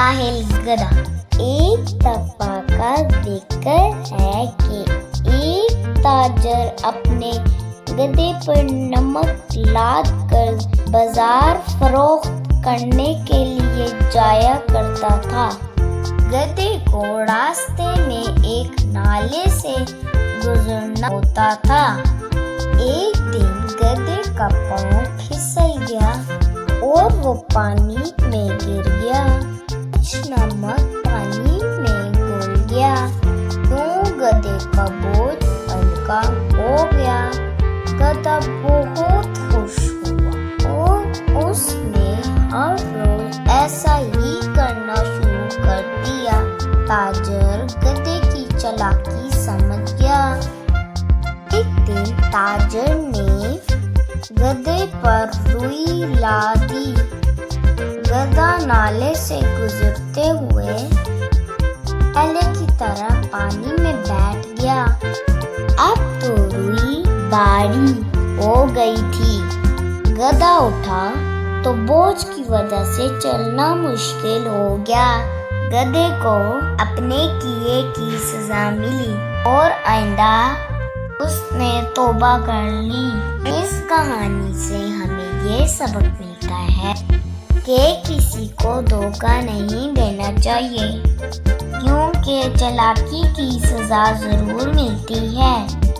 जाहिल गधा। एक दफा का जिक्र है कि एक ताजर अपने गधे पर नमक लाद कर बाजार फरोख्त करने के लिए जाया करता था। गधे को रास्ते में एक नाले से गुजरना होता था। एक दिन गधे का पाँव फिसल गया और वो पानी में गिर गया। कुछ नमक पानी में घुल गया तो गधे का बोझ हल्का हो गया। गधा बहुत खुश हुआ और उसने हर रोज ऐसा ही करना शुरू कर दिया। ताजर गधे की चालाकी समझ गया। एक दिन ताजर ने गधे पर रुई ला दी। गधा नाले से गुजरते हुए पहले की तरह पानी में बैठ गया। अब तो रुई भारी हो गई थी। गधा उठा तो बोझ की वजह से चलना मुश्किल हो गया। गधे को अपने किए की सजा मिली और आइंदा उसने तौबा कर ली। इस कहानी से हमें ये सबक मिलता है कि किसी को धोखा नहीं देना चाहिए, क्योंकि चालाकी की सजा जरूर मिलती है।